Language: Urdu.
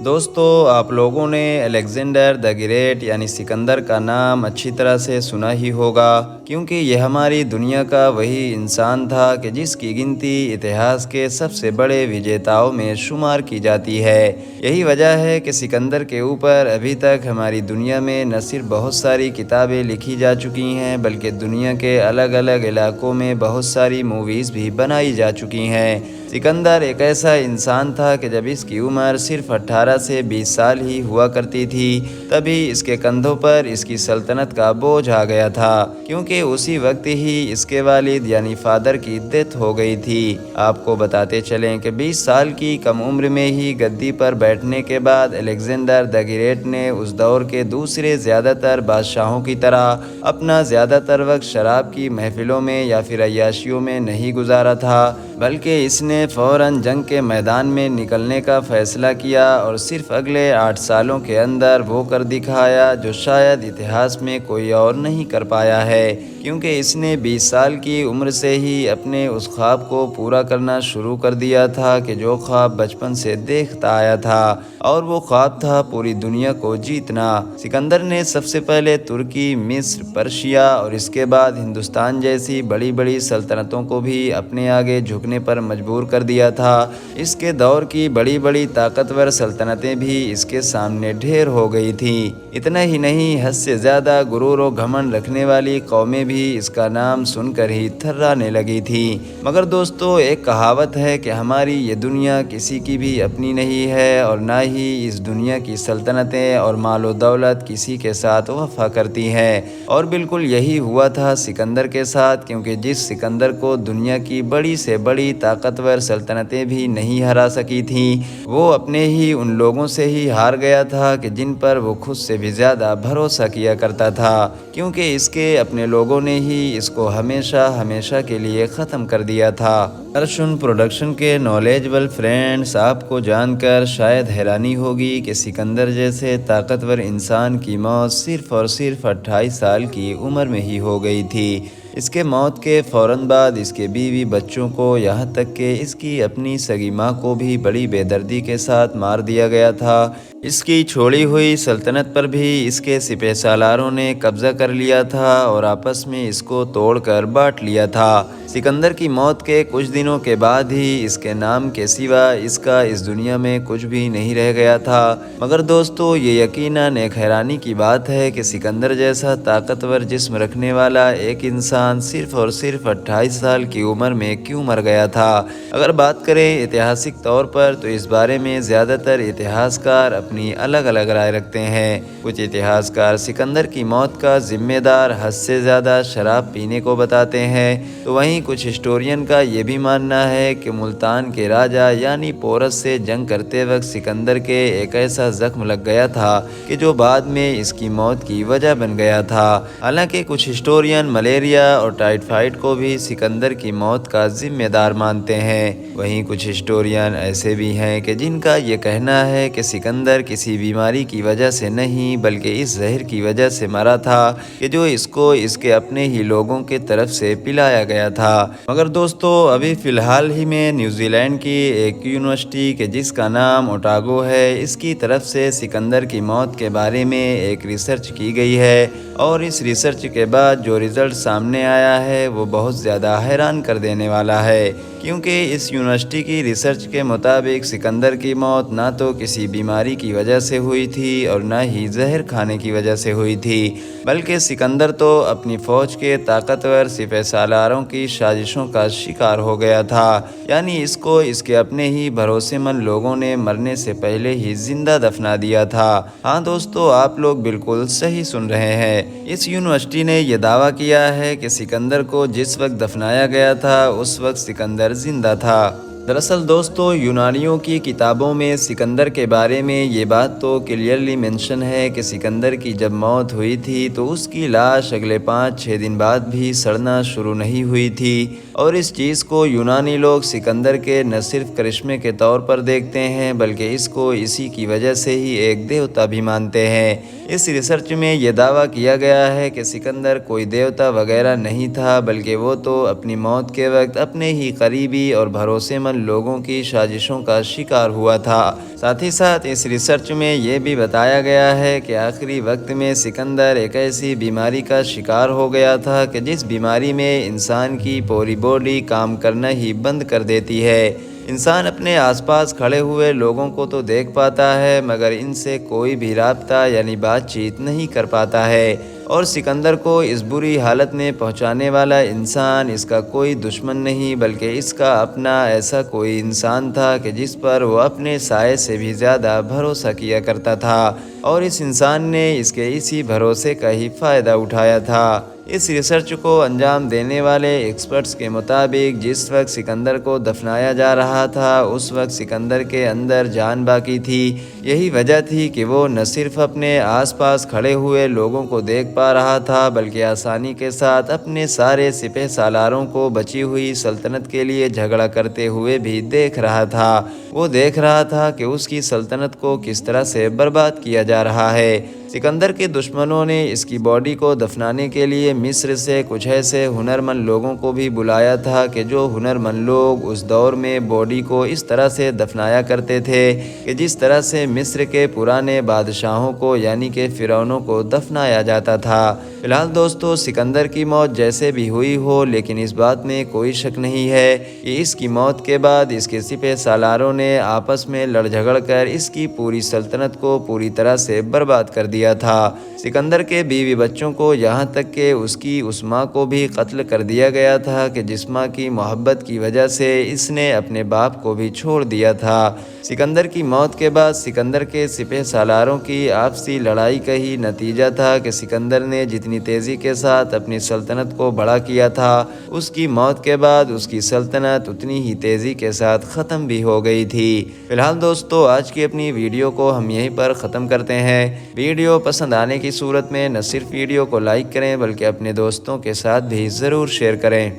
دوستو، آپ لوگوں نے الیگزینڈر دی گریٹ یعنی سکندر کا نام اچھی طرح سے سنا ہی ہوگا، کیونکہ یہ ہماری دنیا کا وہی انسان تھا کہ جس کی گنتی اتہاس کے سب سے بڑے وجیتاؤں میں شمار کی جاتی ہے۔ یہی وجہ ہے کہ سکندر کے اوپر ابھی تک ہماری دنیا میں نہ صرف بہت ساری کتابیں لکھی جا چکی ہیں، بلکہ دنیا کے الگ الگ علاقوں میں بہت ساری موویز بھی بنائی جا چکی ہیں۔ سکندر ایک ایسا انسان تھا کہ جب اس کی عمر صرف 18 سے 20 سال ہی ہوا کرتی تھی، تبھی اس کے کندھوں پر اس کی سلطنت کا بوجھ آ گیا تھا، کیونکہ اسی وقت ہی اس کے والد یعنی فادر کی ڈیتھ ہو گئی تھی۔ آپ کو بتاتے چلیں کہ 20 سال کی کم عمر میں ہی گدی پر بیٹھنے کے بعد الیگزینڈر دی گریٹ نے اس دور کے دوسرے زیادہ تر بادشاہوں کی طرح اپنا زیادہ تر وقت شراب کی محفلوں میں یا پھر عیاشیوں میں نہیں گزارا تھا، بلکہ اس نے فوراً جنگ کے میدان میں نکلنے کا فیصلہ کیا اور صرف اگلے 8 سالوں کے اندر وہ کر دکھایا جو شاید اتہاس میں کوئی اور نہیں کر پایا ہے، کیونکہ اس نے 20 سال کی عمر سے ہی اپنے اس خواب کو پورا کرنا شروع کر دیا تھا کہ جو خواب بچپن سے دیکھتا آیا تھا، اور وہ خواب تھا پوری دنیا کو جیتنا۔ سکندر نے سب سے پہلے ترکی، مصر، پرشیا اور اس کے بعد ہندوستان جیسی بڑی بڑی سلطنتوں کو بھی اپنے آگے جھکنے پر مجبور کر دیا تھا۔ اس کے دور کی بڑی بڑی طاقتور سلطنتیں بھی اس کے سامنے ڈھیر ہو گئی تھیں۔ اتنا ہی نہیں، حد سے زیادہ غرور و گھمنڈ رکھنے والی قومیں بھی اس کا نام سن کر ہی تھرانے لگی تھیں۔ مگر دوستو، ایک کہاوت ہے کہ ہماری یہ دنیا کسی کی بھی اپنی نہیں ہے، اور نہ ہی اس دنیا کی سلطنتیں اور مال و دولت کسی کے ساتھ وفا کرتی ہیں، اور بالکل یہی ہوا تھا سکندر کے ساتھ، کیونکہ جس سکندر کو دنیا کی بڑی سے بڑی طاقتور سلطنتیں بھی نہیں ہرا سکی تھیں، وہ اپنے ہی ان لوگوں سے ہی ہار گیا تھا کہ جن پر وہ خود سے بھی زیادہ بھروسہ کیا کرتا تھا، کیونکہ اس کے اپنے لوگوں نے ہی اس کو ہمیشہ ہمیشہ کے لیے ختم کر دیا تھا۔ ارشن پروڈکشن کے نالجبل فرینڈز، آپ کو جان کر شاید حیرانی ہوگی کہ سکندر جیسے طاقتور انسان کی موت صرف اور صرف 28 سال کی عمر میں ہی ہو گئی تھی۔ اس کے موت کے فوراً بعد اس کے بیوی بچوں کو، یہاں تک کہ اس کی اپنی سگی ماں کو بھی بڑی بے دردی کے ساتھ مار دیا گیا تھا۔ اس کی چھوڑی ہوئی سلطنت پر بھی اس کے سپہ سالاروں نے قبضہ کر لیا تھا اور آپس میں اس کو توڑ کر بانٹ لیا تھا۔ سکندر کی موت کے کچھ دنوں کے بعد ہی اس کے نام کے سوا اس کا اس دنیا میں کچھ بھی نہیں رہ گیا تھا۔ مگر دوستو، یہ یقیناً ایک حیرانی کی بات ہے کہ سکندر جیسا طاقتور جسم رکھنے والا ایک انسان صرف اور صرف 28 سال کی عمر میں کیوں مر گیا تھا۔ اگر بات کریں اتہاسک طور پر تو اس بارے میں زیادہ تر اتہاس کار اپنی الگ الگ رائے رکھتے ہیں۔ کچھ اتہاس کار سکندر کی موت کا ذمہ دار حد سے زیادہ شراب پینے کو بتاتے ہیں، تو وہیں کچھ ہسٹورین کا یہ بھی ماننا ہے کہ ملتان کے راجا یعنی پورس سے جنگ کرتے وقت سکندر کے ایک ایسا زخم لگ گیا تھا کہ جو بعد میں اس کی موت کی وجہ بن گیا تھا۔ حالانکہ کچھ ہسٹورین ملیریا اور ٹائیفائڈ کو بھی سکندر کی موت کا ذمہ دار مانتے ہیں۔ وہیں کچھ ہسٹورین ایسے بھی ہیں کہ جن کا یہ کہنا ہے کہ سکندر کسی بیماری کی وجہ سے نہیں بلکہ اس زہر کی وجہ سے مرا تھا کہ جو اس کو اس کے اپنے ہی لوگوں کی طرف سے پلایا گیا تھا۔ مگر دوستو، ابھی فی الحال ہی میں نیوزی لینڈ کی ایک یونیورسٹی کہ جس کا نام اوٹاگو ہے، اس کی طرف سے سکندر کی موت کے بارے میں ایک ریسرچ کی گئی ہے، اور اس ریسرچ کے بعد جو رزلٹ سامنے آیا ہے وہ بہت زیادہ حیران کر دینے والا ہے، کیونکہ اس یونیورسٹی کی ریسرچ کے مطابق سکندر کی موت نہ تو کسی بیماری کی وجہ سے ہوئی تھی اور نہ ہی زہر کھانے کی وجہ سے ہوئی تھی، بلکہ سکندر تو اپنی فوج کے طاقتور سپہ سالاروں کی سازشوں کا شکار ہو گیا تھا، یعنی اس کو اس کے اپنے ہی بھروسے مند لوگوں نے مرنے سے پہلے ہی زندہ دفنا دیا تھا۔ ہاں دوستو، آپ لوگ بالکل صحیح سن رہے ہیں۔ اس یونیورسٹی نے یہ دعویٰ کیا ہے کہ سکندر کو جس وقت دفنایا گیا تھا اس وقت سکندر زندہ تھا۔ دراصل دوستو، یونانیوں کی کتابوں میں سکندر کے بارے میں یہ بات تو کلیئرلی مینشن ہے کہ سکندر کی جب موت ہوئی تھی تو اس کی لاش اگلے 5-6 دن بعد بھی سڑنا شروع نہیں ہوئی تھی، اور اس چیز کو یونانی لوگ سکندر کے نہ صرف کرشمے کے طور پر دیکھتے ہیں بلکہ اس کو اسی کی وجہ سے ہی ایک دیوتا بھی مانتے ہیں۔ اس ریسرچ میں یہ دعویٰ کیا گیا ہے کہ سکندر کوئی دیوتا وغیرہ نہیں تھا بلکہ وہ تو اپنی موت کے وقت اپنے ہی قریبی اور بھروسے مند لوگوں کی سازشوں کا شکار ہوا تھا۔ ساتھ ہی ساتھ اس ریسرچ میں یہ بھی بتایا گیا ہے کہ آخری وقت میں سکندر ایک ایسی بیماری کا شکار ہو گیا تھا کہ جس بیماری میں انسان کی پوری باڈی کام کرنا ہی بند کر دیتی ہے۔ انسان اپنے آس پاس کھڑے ہوئے لوگوں کو تو دیکھ پاتا ہے مگر ان سے کوئی بھی رابطہ یعنی بات چیت نہیں کر پاتا ہے، اور سکندر کو اس بری حالت میں پہنچانے والا انسان اس کا کوئی دشمن نہیں بلکہ اس کا اپنا ایسا کوئی انسان تھا کہ جس پر وہ اپنے سائے سے بھی زیادہ بھروسہ کیا کرتا تھا، اور اس انسان نے اس کے اسی بھروسے کا ہی فائدہ اٹھایا تھا۔ اس ریسرچ کو انجام دینے والے ایکسپرٹس کے مطابق جس وقت سکندر کو دفنایا جا رہا تھا اس وقت سکندر کے اندر جان باقی تھی۔ یہی وجہ تھی کہ وہ نہ صرف اپنے آس پاس کھڑے ہوئے لوگوں کو دیکھ پا رہا تھا بلکہ آسانی کے ساتھ اپنے سارے سپہ سالاروں کو بچی ہوئی سلطنت کے لیے جھگڑا کرتے ہوئے بھی دیکھ رہا تھا۔ وہ دیکھ رہا تھا کہ اس کی سلطنت کو کس طرح سے برباد کیا جا رہا ہے۔ سکندر کے دشمنوں نے اس کی باڈی کو دفنانے کے لیے مصر سے کچھ ایسے ہنرمند لوگوں کو بھی بلایا تھا کہ جو ہنرمند لوگ اس دور میں باڈی کو اس طرح سے دفنایا کرتے تھے کہ جس طرح سے مصر کے پرانے بادشاہوں کو یعنی کہ فرعونوں کو دفنایا جاتا تھا۔ فی الحال دوستو، سکندر کی موت جیسے بھی ہوئی ہو لیکن اس بات میں کوئی شک نہیں ہے کہ اس کی موت کے بعد اس کے سپہ سالاروں نے آپس میں لڑ جھگڑ کر اس کی پوری سلطنت کو پوری طرح سے برباد کر دیا تھا۔ سکندر کے بیوی بچوں کو یہاں تک کہ اس کی اس ماں کو بھی قتل کر دیا گیا تھا کہ جس ماں کی محبت کی وجہ سے اس نے اپنے باپ کو بھی چھوڑ دیا تھا۔ سکندر کی موت کے بعد سکندر کے سپہ سالاروں کی آپسی لڑائی کا ہی نتیجہ تھا کہ سکندر نے جتنی تیزی کے ساتھ اپنی سلطنت کو بڑا کیا تھا اس کی موت کے بعد اس کی سلطنت اتنی ہی تیزی کے ساتھ ختم بھی ہو گئی تھی۔ فی الحال دوستو، آج کی اپنی ویڈیو کو ہم یہیں پر ختم کرتے ہیں۔ ویڈیو پسند آنے کی صورت میں نہ صرف ویڈیو کو لائک کریں بلکہ اپنے دوستوں کے ساتھ بھی ضرور شیئر کریں۔